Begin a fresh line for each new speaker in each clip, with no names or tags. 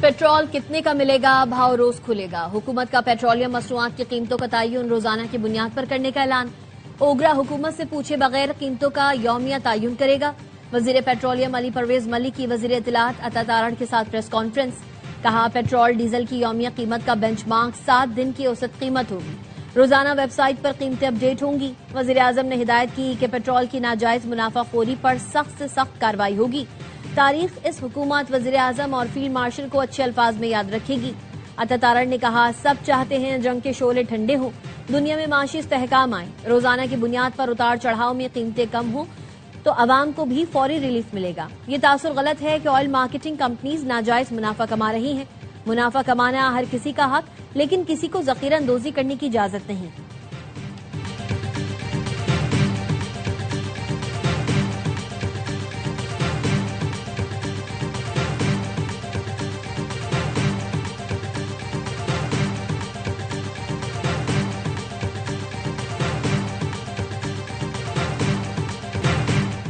Petrol कितने का मिलेगा, भाव रोज खुलेगा। हुकूमत का पेट्रोलियम मसनूआत की कीमतों का तयन रोजाना की बुनियाद पर करने का ऐलान। ओगरा हुकूमत से पूछे बगैर कीमतों का यौमिया तयन करेगा। वजीर पेट्रोलियम अली परवेज मलिक की वजीर इत्तलात अता तारड़ के साथ प्रेस कॉन्फ्रेंस। कहा, पेट्रोल डीजल की यौमिया कीमत का बेंचमार्क 7 दिन की औसत कीमत होगी। रोजाना वेबसाइट पर कीमतें अपडेट होंगी। वजीर आजम ने हिदायत की कि पेट्रोल की नाजायज मुनाफाखोरी पर सख्त से सख्त कार्रवाई होगी। तारीख इस हुकूमत, वजीर आजम और फील्ड मार्शल को अच्छे अल्फाज में याद रखेगी। अता तारड़ ने कहा, सब चाहते हैं जंग के शोले ठंडे हों, दुनिया में माशी इस्तेहकाम आए, रोजाना की बुनियाद पर उतार चढ़ाव में कीमतें कम हों तो अवाम को भी फौरी रिलीफ मिलेगा। ये तासुर गलत है कि ऑयल मार्केटिंग कंपनीज नाजायज मुनाफा कमा रही हैं। मुनाफा कमाना हर किसी का हक, लेकिन किसी को ज़ख़ीरा अंदोज़ी करने की इजाजत नहीं।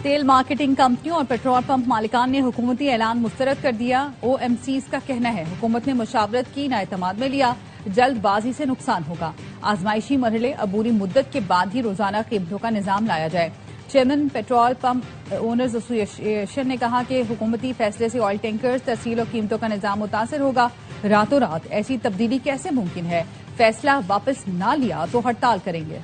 तेल मार्केटिंग कंपनियों और पेट्रोल पंप मालिकान ने हुकूमती ऐलान मुस्तरद कर दिया। OMCs का कहना है, हुकूमत ने मुशावरत की, ना एतमाद में लिया, जल्दबाजी से नुकसान होगा। आजमाइशी मरहले अबूरी मुद्दत के बाद ही रोजाना कीमतों का निजाम लाया जाए। Chairman petrol pump owners association ने कहा कि हुकूमती फैसले से ऑयल टैंकर्स, तरसील और कीमतों का निजाम मुतासर होगा। रातों रात ऐसी तब्दीली कैसे मुमकिन है? फैसला वापस ना लिया तो हड़ताल करेंगे।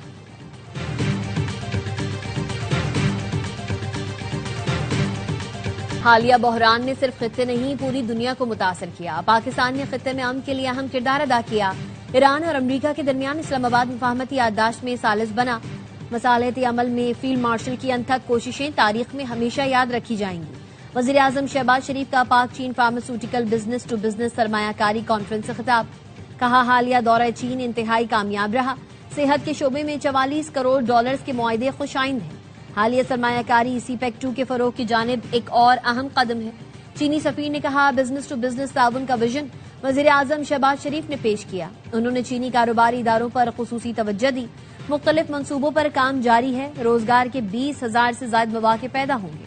हालिया बहरान ने सिर्फ खित्ते नहीं, पूरी दुनिया को मुतासर किया। पाकिस्तान ने खित्ते में अमन के लिए अहम किरदार अदा किया। ईरान और अमरीका के दरमियान इस्लामाबाद मुफाहमती याददाश्त में सालिस बना। मसालहती अमल में फील्ड मार्शल की अनथक कोशिशें तारीख में हमेशा याद रखी जाएंगी। वजीर आजम शहबाज शरीफ का पाक चीन फार्मास्यूटिकल बिजनेस टू बिजनेस सरमायाकारी कॉन्फ्रेंस से खिताब। कहा, हालिया दौरा चीन इंतहाई कामयाब रहा। सेहत के शोबे में $44 करोड़ के मुआहदे खुशाइंद हैं। हालिया सरमायाकारी CPEC 2 के फरोग की जानिब एक और अहम कदम है। चीनी सफीर ने कहा, बिजनेस टू बिजनेस ताउन का विजन वजीर आजम शहबाज शरीफ ने पेश किया। उन्होंने चीनी कारोबारी इदारों पर खुसूसी तवज्जो दी। मुख्तलिफ मंसूबों पर काम जारी है। रोजगार के 20,000 से ज्यादा मौके पैदा होंगे।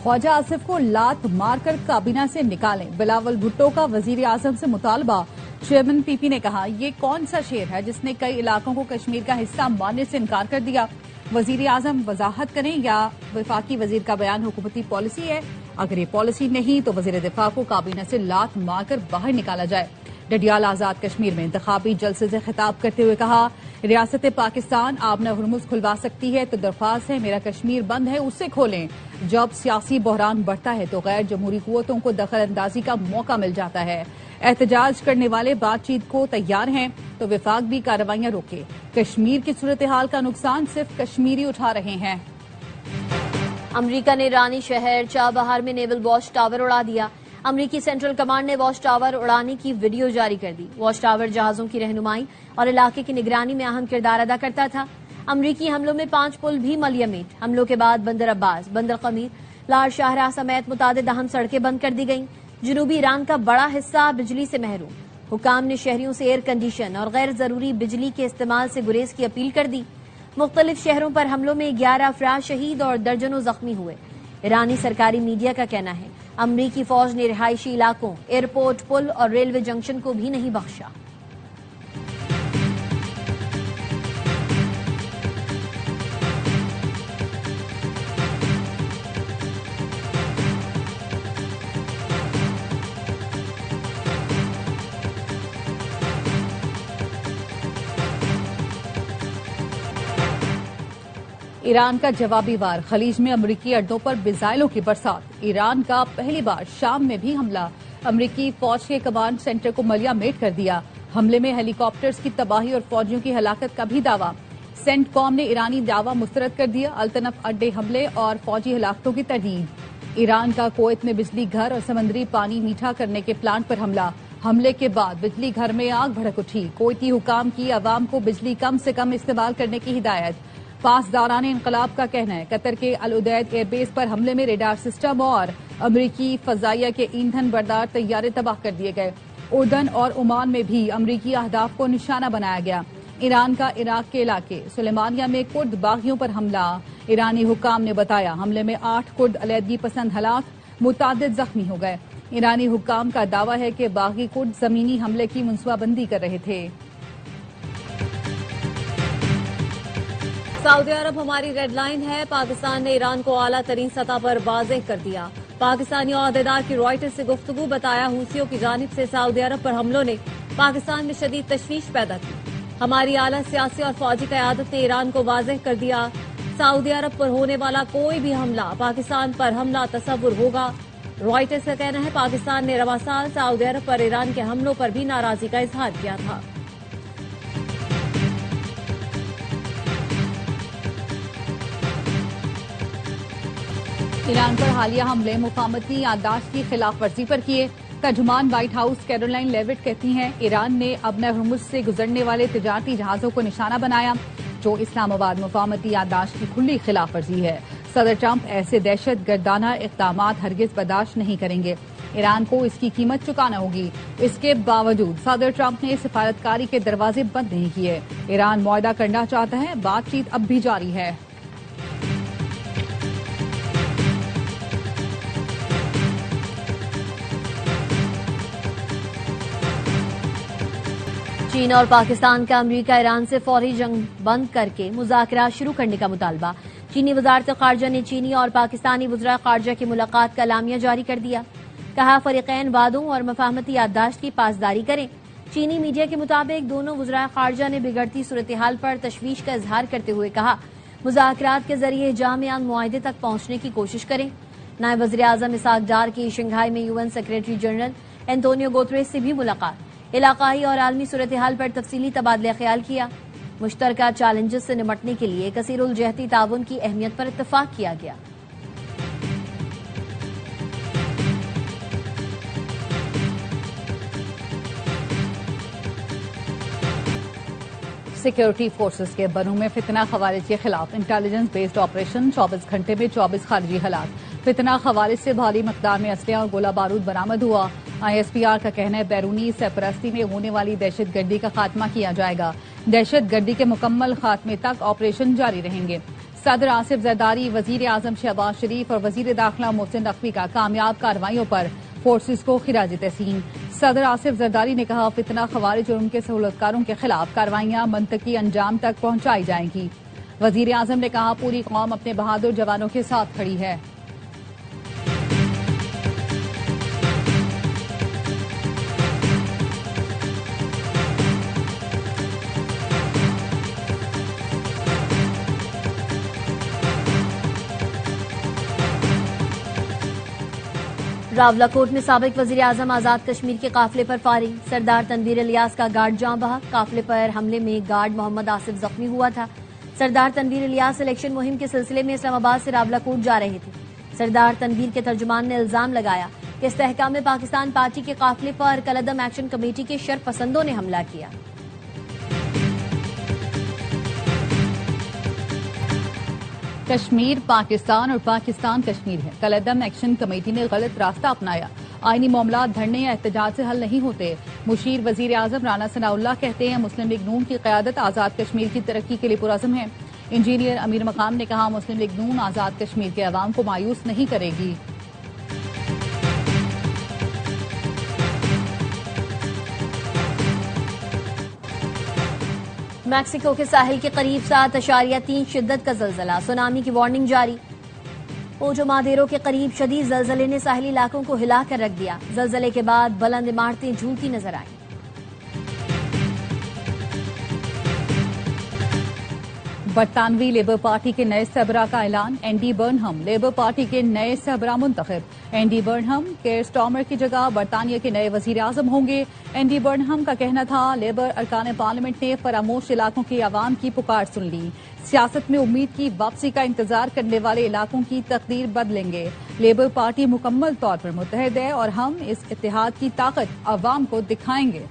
ख्वाजा आसिफ को लात मारकर काबीना से निकालें, बिलावल भुट्टो का वजीर आजम से मुतालबा। चेयरमैन PP ने कहा, ये कौन सा शेर है जिसने कई इलाकों को कश्मीर का हिस्सा मानने से इनकार कर दिया? वजीर आजम वजाहत करें या वफाकी वजीर का बयान हुकूमती पॉलिसी है? अगर ये पॉलिसी नहीं तो वजीर दिफा को काबीना से लात मारकर बाहर निकाला जाए। डडियाल आजाद कश्मीर में इंतखाबी जलसे से खिताब करते हुए कहा, रियासत पाकिस्तान आबना हुरमुज खुलवा सकती है तो दरख्वास्त है, मेरा कश्मीर बंद है उसे खोलें। जब सियासी बहरान बढ़ता है तो गैर जमहूरी कुव्वतों को दखल अंदाजी का मौका मिल जाता है। एहतजाज करने वाले बातचीत को तैयार हैं तो विफाक भी कार्रवाइयां रोके। कश्मीर की सूरत हाल का नुकसान सिर्फ कश्मीरी उठा रहे हैं।
अमरीका ने ईरानी शहर चाबहार में नेवल वॉच टावर उड़ा दिया। अमरीकी सेंट्रल कमांड ने वॉच टावर उड़ाने की वीडियो जारी कर दी। वॉच टावर जहाजों की रहनुमाई और इलाके की निगरानी में अहम किरदार अदा करता था। अमरीकी हमलों में 5 पुल भी मलियामेट। हमलों के बाद बंदर अब्बास, बंदर कमीर, लार शाहराह समेत मुतादिद अहम सड़कें बंद कर दी गईं। जनूबी ईरान का बड़ा हिस्सा बिजली से महरूम। हुकाम ने शहरियों से एयर कंडीशन और गैर जरूरी बिजली के इस्तेमाल से गुरेज की अपील कर दी। मुख्तलिफ शहरों पर हमलों में 11 अफराद शहीद और दर्जनों जख्मी हुए। ईरानी सरकारी मीडिया का कहना है, अमरीकी फौज ने रिहायशी इलाकों, एयरपोर्ट, पुल और रेलवे जंक्शन को भी नहीं बख्शा।
ईरान का जवाबी वार, खलीज में अमरीकी अड्डों पर मिसाइलों की बरसात। ईरान का पहली बार शाम में भी हमला, अमरीकी फौज के कमांड सेंटर को मलियामेट कर दिया। हमले में हेलीकॉप्टर्स की तबाही और फौजियों की हलाकत का भी दावा। सेंटकॉम ने ईरानी दावा मुस्तरद कर दिया। अल्तनफ अड्डे हमले और फौजी हलाकतों की तरदीद। ईरान का कुवैत में बिजली घर और समंदरी पानी मीठा करने के प्लांट पर हमला। हमले के बाद बिजली घर में आग भड़क उठी। कुवैती हुकाम की अवाम को बिजली कम से कम इस्तेमाल करने की हिदायत। پاسداران انقلاب کا کہنا ہے قطر کے العدید ایئر بیس پر حملے میں ریڈار سسٹم اور امریکی فضائیہ کے ایندھن بردار طیارے تباہ کر دیے گئے۔ اردن اور عمان میں بھی امریکی اہداف کو نشانہ بنایا گیا۔ ایران کا عراق کے علاقے سلیمانیہ میں کرد باغیوں پر حملہ، ایرانی حکام نے بتایا حملے میں 8 کرد علیحدگی پسند ہلاک، متعدد زخمی ہو گئے۔ ایرانی حکام کا دعویٰ ہے کہ باغی کرد زمینی حملے کی منصوبہ بندی کر رہے تھے۔
سعودی عرب ہماری ریڈ لائن ہے، پاکستان نے ایران کو اعلیٰ ترین سطح پر واضح کر دیا۔ پاکستانی عہدیدار کی رائٹرز سے گفتگو، بتایا حوثیوں کی جانب سے سعودی عرب پر حملوں نے پاکستان میں شدید تشویش پیدا کی۔ ہماری اعلیٰ سیاسی اور فوجی قیادت نے ایران کو واضح کر دیا سعودی عرب پر ہونے والا کوئی بھی حملہ پاکستان پر حملہ تصور ہوگا۔ رائٹرز کا کہنا ہے پاکستان نے رواں سال سعودی عرب پر ایران کے حملوں پر بھی ناراضی کا اظہار کیا تھا۔
ایران پر حالیہ حملے مفاہمتی یادداشت کی خلاف ورزی پر کیے۔ ترجمان وائٹ ہاؤس کیرولائن لیوٹ کہتی ہیں ایران نے ابن ہرمز سے گزرنے والے تجارتی جہازوں کو نشانہ بنایا، جو اسلام آباد مفاہمتی یادداشت کی کھلی خلاف ورزی ہے۔ صدر ٹرمپ ایسے دہشت گردانہ اقدامات ہرگز برداشت نہیں کریں گے، ایران کو اس کی قیمت چکانا ہوگی۔ اس کے باوجود صدر ٹرمپ نے سفارتکاری کے دروازے بند نہیں کیے۔ ایران معاہدہ کرنا چاہتا ہے، بات چیت اب بھی جاری ہے۔
چین اور پاکستان کا امریکہ ایران سے فوری جنگ بند کر کے مذاکرات شروع کرنے کا مطالبہ۔ چینی وزارت خارجہ نے چینی اور پاکستانی وزراء خارجہ کی ملاقات کا اعلامیہ جاری کر دیا۔ کہا فریقین وعدوں اور مفاہمتی یادداشت کی پاسداری کریں۔ چینی میڈیا کے مطابق دونوں وزراء خارجہ نے بگڑتی صورتحال پر تشویش کا اظہار کرتے ہوئے کہا مذاکرات کے ذریعے جامع معاہدے تک پہنچنے کی کوشش کریں۔ نائب وزیر اعظم اسحاق ڈار کی شنگھائی میں UN secretary general Antonio Guterres سے بھی ملاقات، علاقائی اور عالمی صورتحال پر تفصیلی تبادلہ خیال کیا۔ مشترکہ چیلنجز سے نمٹنے کے لیے کثیر الجہتی تعاون کی اہمیت پر اتفاق کیا گیا۔
سیکیورٹی فورسز کے بنوں میں فتنہ خوارج کے خلاف انٹیلیجنس بیسڈ آپریشن، 24 گھنٹے میں 24 خارجی ہلاک۔ فتنہ خوارج سے بھاری مقدار میں اسلحہ اور گولہ بارود برآمد ہوا۔ ISPR کا کہنا ہے بیرونی سرپرستی میں ہونے والی دہشت گردی کا خاتمہ کیا جائے گا۔ دہشت گردی کے مکمل خاتمے تک آپریشن جاری رہیں گے۔ صدر آصف زرداری، وزیر اعظم شہباز شریف اور وزیر داخلہ محسن نقوی کا کامیاب کارروائیوں پر فورسز کو خراج تحسین۔ صدر آصف زرداری نے کہا فتنہ خوارج اور ان کے سہولتکاروں کے خلاف کارروائیاں منطقی انجام تک پہنچائی جائیں گی۔ وزیر اعظم نے کہا پوری قوم اپنے بہادر جوانوں کے ساتھ کھڑی ہے۔
راولاکوٹ میں سابق وزیر اعظم آزاد کشمیر کے قافلے پر فائرنگ، سردار تنویر الیاس کا گارڈ جاں بحق، قافلے پر حملے میں گارڈ محمد آصف زخمی ہوا تھا۔ سردار تنویر الیاس الیکشن مہم کے سلسلے میں اسلام آباد سے راولاکوٹ جا رہے تھے۔ سردار تنویر کے ترجمان نے الزام لگایا کہ استحکام پاکستان پارٹی کے قافلے پر کالعدم ایکشن کمیٹی کے شر پسندوں نے حملہ کیا۔
کشمیر پاکستان اور پاکستان کشمیر ہے، کالعدم ایکشن کمیٹی نے غلط راستہ اپنایا۔ آئینی معاملات دھرنے یا احتجاج سے حل نہیں ہوتے۔ مشیر وزیر اعظم رانا ثناء اللہ کہتے ہیں مسلم لیگ نون کی قیادت آزاد کشمیر کی ترقی کے لیے پرعزم ہے۔ انجینئر امیر مقام نے کہا مسلم لیگ نون آزاد کشمیر کے عوام کو مایوس نہیں کرے گی۔
میکسیکو کے ساحل کے قریب 7.3 شدت کا زلزلہ، سونامی کی وارننگ جاری۔ اوجو مادیرو کے قریب شدید زلزلے نے ساحلی علاقوں کو ہلا کر رکھ دیا۔ زلزلے کے بعد بلند عمارتیں جھولتی نظر آئیں۔
برطانوی لیبر پارٹی کے نئے سربراہ کا اعلان، اینڈی برنہم لیبر پارٹی کے نئے سربراہ منتخب۔ اینڈی برنہم کیئر سٹارمر کی جگہ برطانیہ کے نئے وزیر اعظم ہوں گے۔ اینڈی برنہم کا کہنا تھا لیبر ارکان پارلیمنٹ نے فراموش علاقوں کے عوام کی پکار سن لی، سیاست میں امید کی واپسی کا انتظار کرنے والے علاقوں کی تقدیر بدلیں گے۔ لیبر پارٹی مکمل طور پر متحد ہے اور ہم اس اتحاد کی طاقت عوام کو دکھائیں گے۔